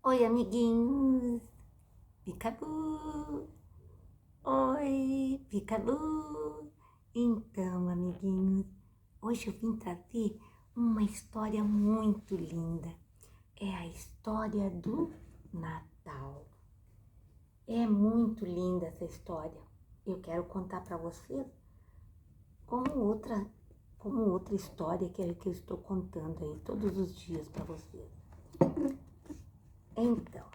Oi, amiguinhos! Picabu! Oi, Picabu! Então, amiguinhos, hoje eu vim trazer uma história muito linda. É a história do Natal. É muito linda essa história. Eu quero contar para vocês como outra história que eu estou contando aí todos os dias para vocês. Então,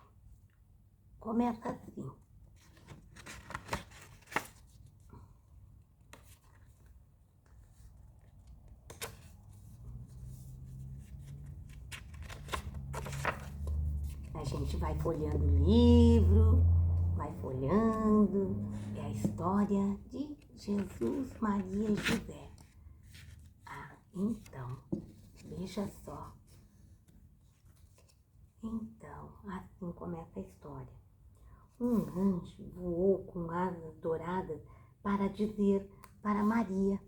começa assim. A gente vai folheando o livro, vai folhando. É a história de Jesus, Maria e José. Então, veja só. Então, assim começa a história. Um anjo voou com asas douradas para dizer para Maria: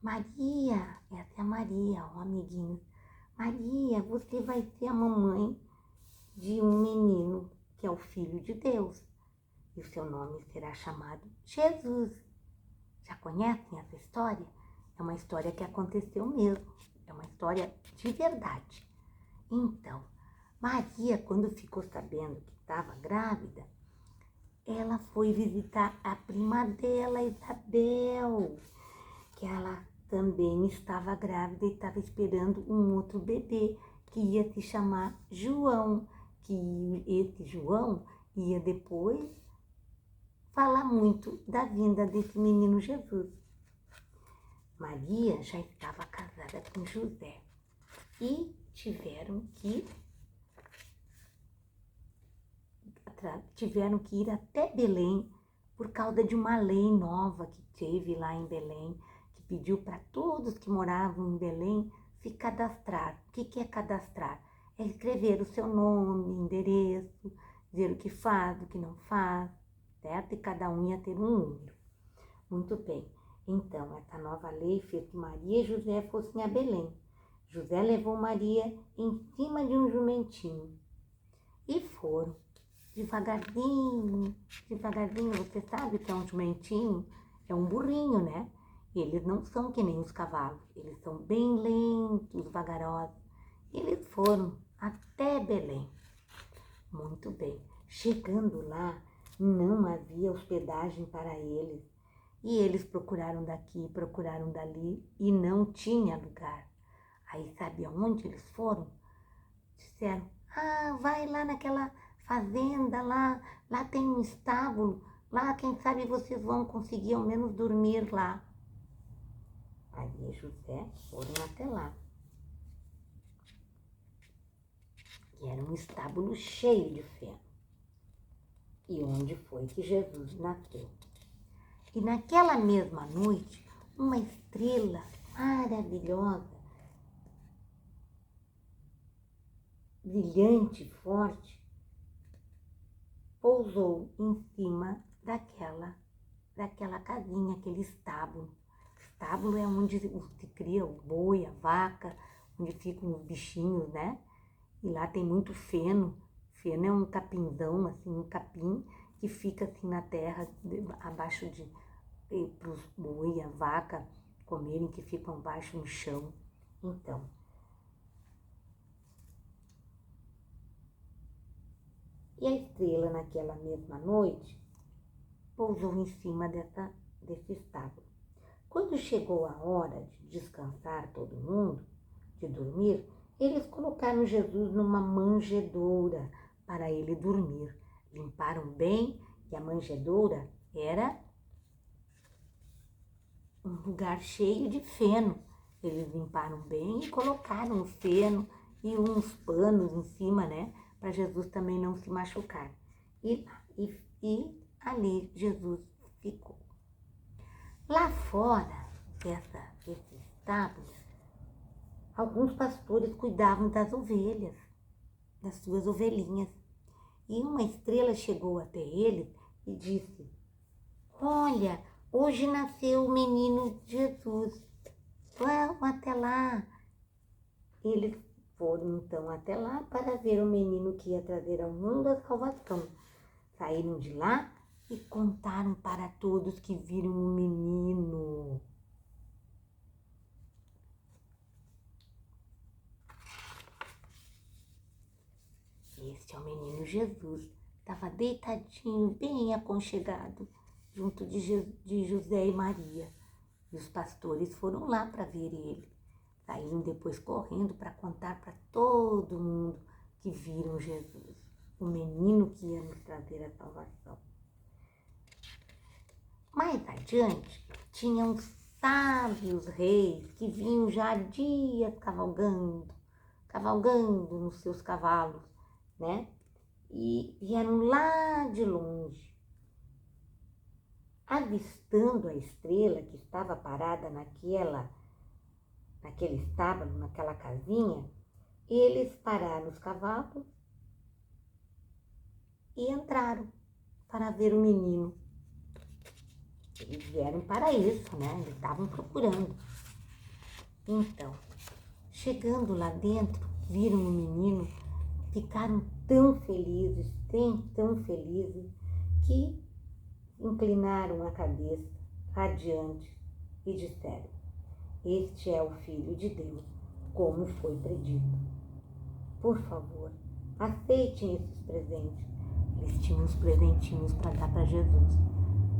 Maria, essa é a Maria, ó amiguinhos. Maria, você vai ser a mamãe de um menino que é o Filho de Deus. E o seu nome será chamado Jesus. Já conhecem essa história? É uma história que aconteceu mesmo. É uma história de verdade. Então, Maria, quando ficou sabendo que estava grávida, ela foi visitar a prima dela, Isabel, que ela também estava grávida e estava esperando um outro bebê que ia se chamar João, que esse João ia depois falar muito da vinda desse menino Jesus. Maria já estava casada com José e tiveram que ir até Belém por causa de uma lei nova que teve lá em Belém, que pediu para todos que moravam em Belém se cadastrar. O que é cadastrar? É escrever o seu nome, endereço, dizer o que faz, o que não faz, certo? E cada um ia ter um número. Muito bem. Então, essa nova lei fez que Maria e José fossem a Belém. José levou Maria em cima de um jumentinho e foram. Devagarzinho, devagarzinho. Você sabe o que é um jumentinho? É um burrinho, né? E eles não são que nem os cavalos. Eles são bem lentos, vagarosos. Eles foram até Belém. Muito bem. Chegando lá, não havia hospedagem para eles. E eles procuraram daqui, procuraram dali e não tinha lugar. Aí sabe aonde eles foram? Disseram, vai lá naquela fazenda, lá tem um estábulo, lá quem sabe vocês vão conseguir ao menos dormir lá. Maria e José foram até lá. E era um estábulo cheio de feno. E onde foi que Jesus nasceu? E naquela mesma noite, uma estrela maravilhosa, brilhante, forte, pousou em cima daquela casinha, aquele estábulo. Estábulo é onde se cria o boi, a vaca, onde ficam os bichinhos, né? E lá tem muito feno. Feno é um capinzão, assim, um capim que fica assim na terra, abaixo para os boi, a vaca comerem, que ficam abaixo no chão. Então, e a estrela naquela mesma noite pousou em cima desse estábulo. Quando chegou a hora de descansar todo mundo, de dormir, eles colocaram Jesus numa manjedoura para ele dormir. Limparam bem e a manjedoura era um lugar cheio de feno. Eles limparam bem e colocaram o feno e uns panos em cima, né? Para Jesus também não se machucar. E ali Jesus ficou. Lá fora desse estábulo, alguns pastores cuidavam das ovelhas, das suas ovelhinhas. E uma estrela chegou até eles e disse, olha, hoje nasceu o menino Jesus. Vamos até lá. Eles Foram então até lá para ver o menino que ia trazer ao mundo a salvação. Saíram de lá e contaram para todos que viram o menino. Este é o menino Jesus. Estava deitadinho, bem aconchegado, junto de José e Maria. E os pastores foram lá para ver ele. Saíram depois correndo para contar para todo mundo que viram Jesus, o menino que ia nos trazer a salvação. Mais adiante, tinham sábios reis que vinham já há dias cavalgando nos seus cavalos, né? E vieram lá de longe. Avistando a estrela que estava parada naquele estábulo, naquela casinha, eles pararam os cavalos e entraram para ver o menino. Eles vieram para isso, né? Eles estavam procurando. Então, chegando lá dentro, viram o menino, ficaram tão felizes, que inclinaram a cabeça radiante e disseram: este é o Filho de Deus, como foi predito. Por favor, aceitem esses presentes. Eles tinham uns presentinhos para dar para Jesus.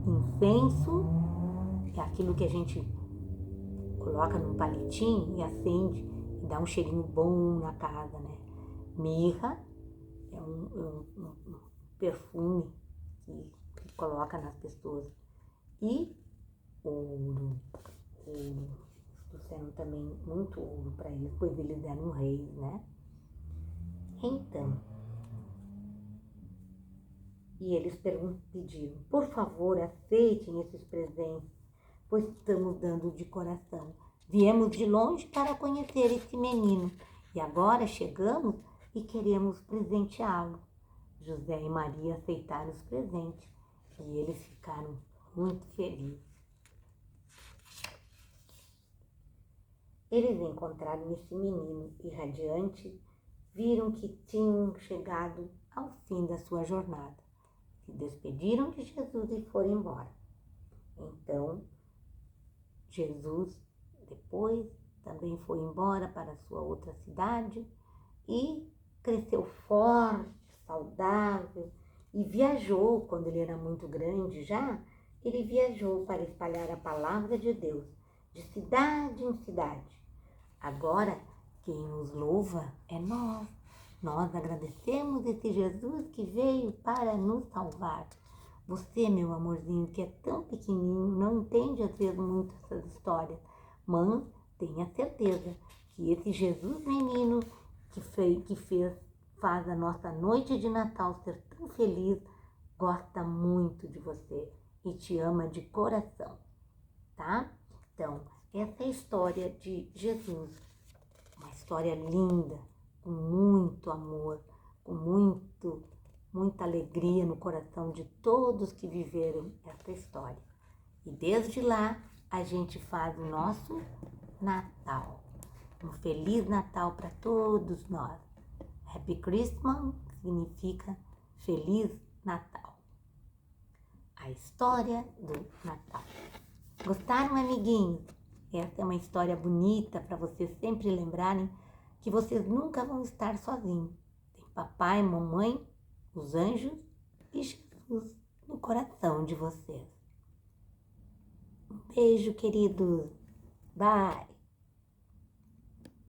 Incenso é aquilo que a gente coloca num palitinho e acende e dá um cheirinho bom na casa, né? Mirra é um perfume que coloca nas pessoas. E ouro. Trouxeram também muito ouro para eles, pois eles eram reis, né? Então, e eles pediram: por favor, aceitem esses presentes, pois estamos dando de coração. Viemos de longe para conhecer esse menino e agora chegamos e queremos presenteá-lo. José e Maria aceitaram os presentes e eles ficaram muito felizes. Eles encontraram esse menino e, radiante, viram que tinham chegado ao fim da sua jornada. Se despediram de Jesus e foram embora. Então, Jesus depois também foi embora para a sua outra cidade e cresceu forte, saudável e viajou. Quando ele era muito grande já, ele viajou para espalhar a palavra de Deus de cidade em cidade. Agora, quem nos louva é nós. Nós agradecemos esse Jesus que veio para nos salvar. Você, meu amorzinho, que é tão pequenininho, não entende às vezes muito essas histórias, mas tenha certeza que esse Jesus menino faz a nossa noite de Natal ser tão feliz, gosta muito de você e te ama de coração, tá? Então, essa é a história de Jesus, uma história linda, com muito amor, com muita alegria no coração de todos que viveram essa história. E desde lá a gente faz o nosso Natal. Um Feliz Natal para todos nós. Happy Christmas significa Feliz Natal. A história do Natal. Gostaram, amiguinhos? Essa é uma história bonita para vocês sempre lembrarem que vocês nunca vão estar sozinhos. Tem papai, mamãe, os anjos e Jesus no coração de vocês. Um beijo, queridos. Bye!